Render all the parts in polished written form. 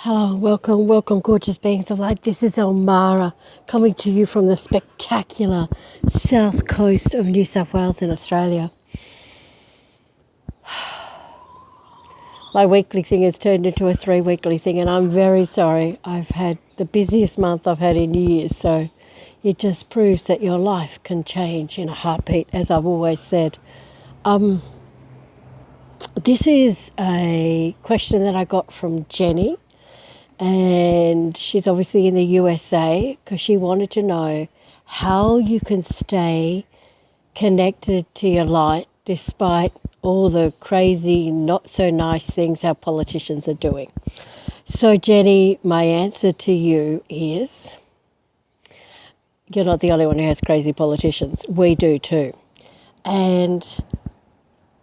Hello, welcome, gorgeous beings of light. This is Elmara coming to you from the spectacular south coast of New South Wales in Australia. My weekly thing has turned into a 3-weekly thing, and I'm very sorry. I've had the busiest month I've had in years, so it just proves that your life can change in a heartbeat, as I've always said. This is a question that I got from Jenny. And she's obviously in the USA because she wanted to know how you can stay connected to your light despite all the crazy, not so nice things our politicians are doing. So Jenny, my answer to you is, you're not the only one who has crazy politicians. We do too. And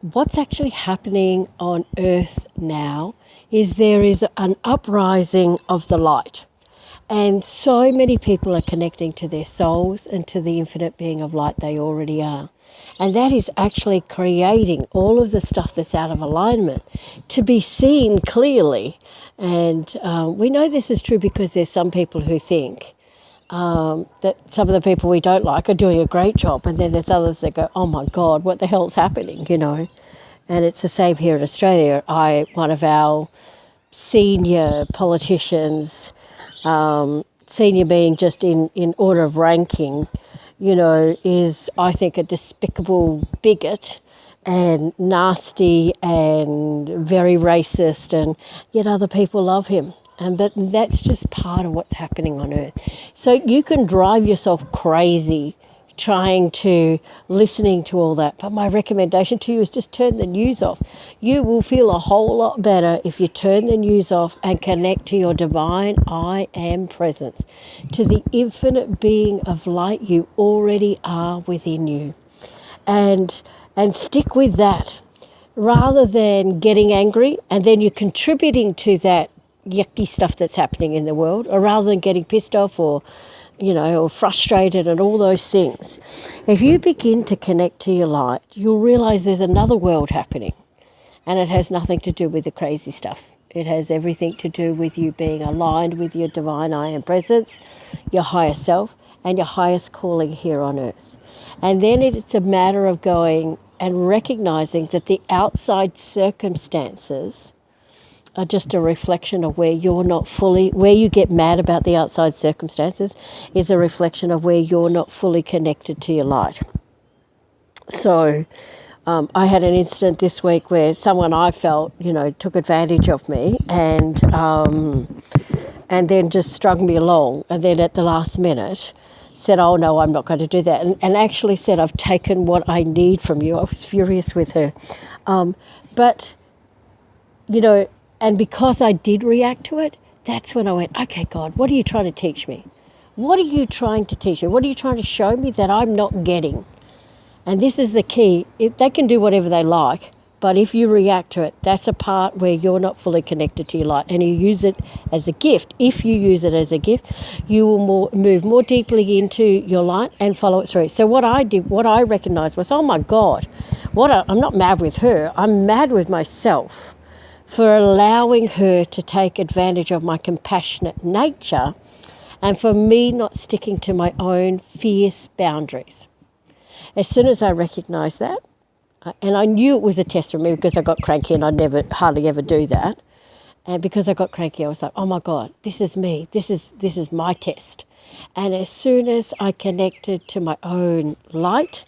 what's actually happening on Earth now is there is an uprising of the light. And so many people are connecting to their souls and to the infinite being of light they already are. And that is actually creating all of the stuff that's out of alignment to be seen clearly. And we know this is true because there's some people who think that some of the people we don't like are doing a great job. And then there's others that go, oh my God, what the hell's happening, you know? And it's the same here in Australia. One of our senior politicians, senior being just in order of ranking, you know, is, I think, a despicable bigot and nasty and very racist, and yet other people love him. And that's just part of what's happening on Earth. So you can drive yourself crazy listening to all that. But my recommendation to you is just turn the news off. You will feel a whole lot better if you turn the news off and connect to your divine I am presence, to the infinite being of light you already are within you. And stick with that rather than getting angry and then you're contributing to that yucky stuff that's happening in the world, or rather than getting pissed off or frustrated and all those things. If you begin to connect to your light, you'll realise there's another world happening, and it has nothing to do with the crazy stuff. It has everything to do with you being aligned with your divine I am presence, your higher self, and your highest calling here on Earth. And then it's a matter of going and recognising that the outside circumstances are just a reflection of where you get mad about the outside circumstances is a reflection of where you're not fully connected to your light. So I had an incident this week where someone I felt, took advantage of me and then just strung me along, and then at the last minute said, oh no, I'm not going to do that, and actually said, I've taken what I need from you. I was furious with her. And because I did react to it, that's when I went, okay, God, what are you trying to teach me? What are you trying to teach me? What are you trying to show me that I'm not getting? And this is the key. They can do whatever they like, but if you react to it, that's a part where you're not fully connected to your light, and you use it as a gift. If you use it as a gift, you will move more deeply into your light and follow it through. So what I recognized was, oh my God, I'm not mad with her. I'm mad with myself for allowing her to take advantage of my compassionate nature and for me not sticking to my own fierce boundaries. As soon as I recognised that, and I knew it was a test for me because I got cranky and I'd hardly ever do that, and because I got cranky I was like, oh my God, this is me, this is my test. And as soon as I connected to my own light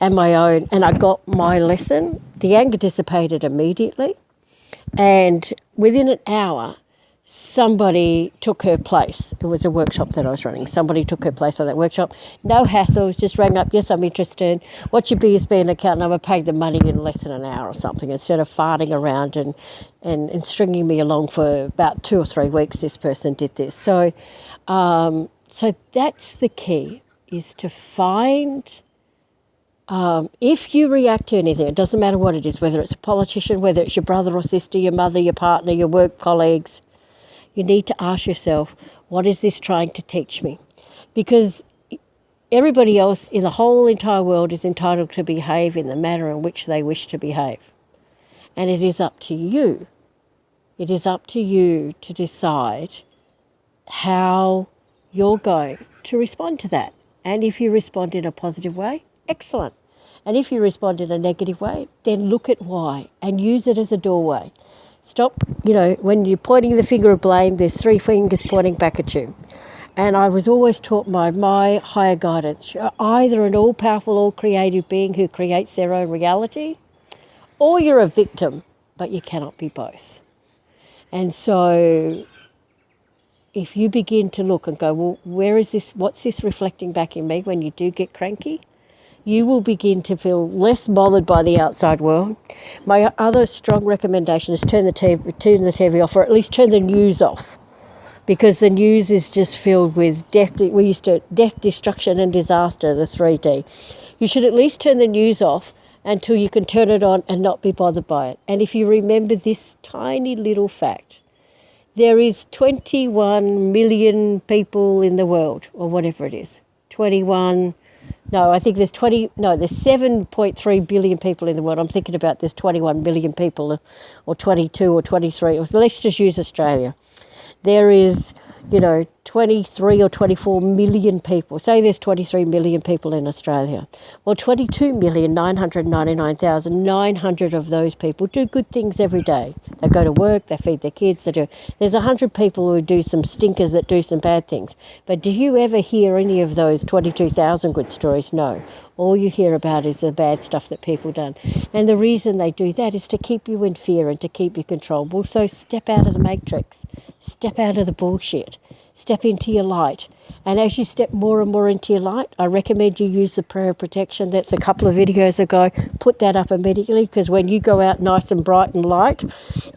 and I got my lesson, the anger dissipated immediately. And within an hour, somebody took her place. It was a workshop that I was running. Somebody took her place on that workshop. No hassles, just rang up, yes, I'm interested. What's your BSB and account number? Paid the money in less than an hour or something, instead of farting around and stringing me along for about 2 or 3 weeks. This person did this. So that's the key, is to find... if you react to anything, it doesn't matter what it is, whether it's a politician, whether it's your brother or sister, your mother, your partner, your work colleagues, you need to ask yourself, what is this trying to teach me? Because everybody else in the whole entire world is entitled to behave in the manner in which they wish to behave. And it is up to you It is up to you to decide how you're going to respond to that. And if you respond in a positive way, excellent. And if you respond in a negative way, then look at why and use it as a doorway. Stop, when you're pointing the finger of blame, there's 3 fingers pointing back at you. And I was always taught by my higher guidance, you're either an all-powerful, all-creative being who creates their own reality, or you're a victim, but you cannot be both. And so if you begin to look and go, well, what's this reflecting back in me when you do get cranky? You will begin to feel less bothered by the outside world. My other strong recommendation is turn the TV off, or at least turn the news off, because the news is just filled with death, destruction and disaster, the 3D. You should at least turn the news off until you can turn it on and not be bothered by it. And if you remember this tiny little fact, there is 21 million people in the world, or whatever it is. There's 7.3 billion people in the world. I'm thinking about there's 21 million people, or 22 or 23. Let's just use Australia. There is, 23 or 24 million people. Say there's 23 million people in Australia. Well, 22,999,900 of those people do good things every day. They go to work, they feed their kids, There's 100 people who do some stinkers that do some bad things. But do you ever hear any of those 22,000 good stories? No. All you hear about is the bad stuff that people done. And the reason they do that is to keep you in fear and to keep you controlled. Well, so step out of the matrix. Step out of the bullshit. Step into your light. And as you step more and more into your light, I recommend you use the prayer of protection. That's a couple of videos ago. Put that up immediately, because when you go out nice and bright and light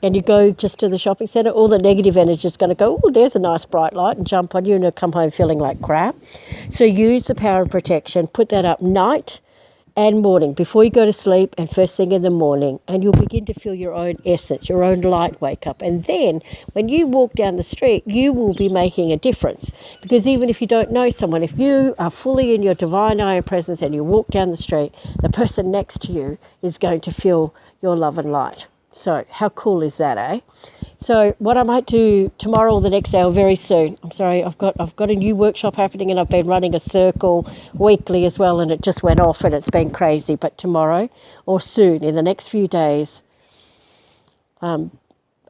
and you go just to the shopping centre, all the negative energy is going to go, oh, there's a nice bright light, and jump on you and you'll come home feeling like crap. So use the power of protection. Put that up night and morning, before you go to sleep and first thing in the morning, and you'll begin to feel your own essence, your own light wake up. And then when you walk down the street, you will be making a difference, because even if you don't know someone, if you are fully in your divine eye and presence and you walk down the street, the person next to you is going to feel your love and light. So how cool is that, eh? So what I might do tomorrow or the next day, or very soon, I'm sorry, I've got a new workshop happening, and I've been running a circle weekly as well, and it just went off and it's been crazy. But tomorrow or soon, in the next few days, what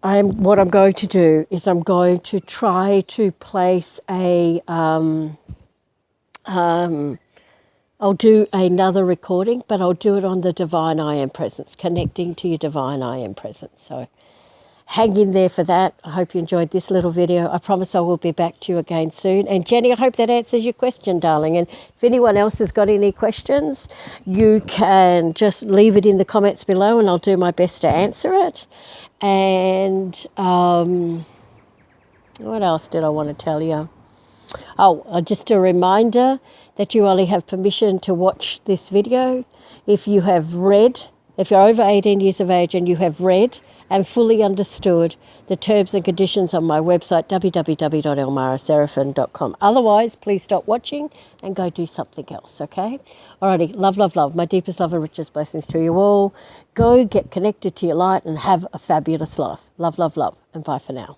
I'm going to do is I'm going to try to place I'll do another recording, but I'll do it on the divine I am presence, connecting to your divine I am presence. So hang in there for that. I hope you enjoyed this little video. I promise I will be back to you again soon. And Jenny, I hope that answers your question, darling. And if anyone else has got any questions, you can just leave it in the comments below and I'll do my best to answer it. And what else did I want to tell you? Oh, just a reminder that you only have permission to watch this video if you're over 18 years of age and you have read and fully understood the terms and conditions on my website, www.elmaraseraphim.com. Otherwise, please stop watching and go do something else, okay? Alrighty, love, love, love. My deepest love and richest blessings to you all. Go get connected to your light and have a fabulous life. Love, love, love, and bye for now.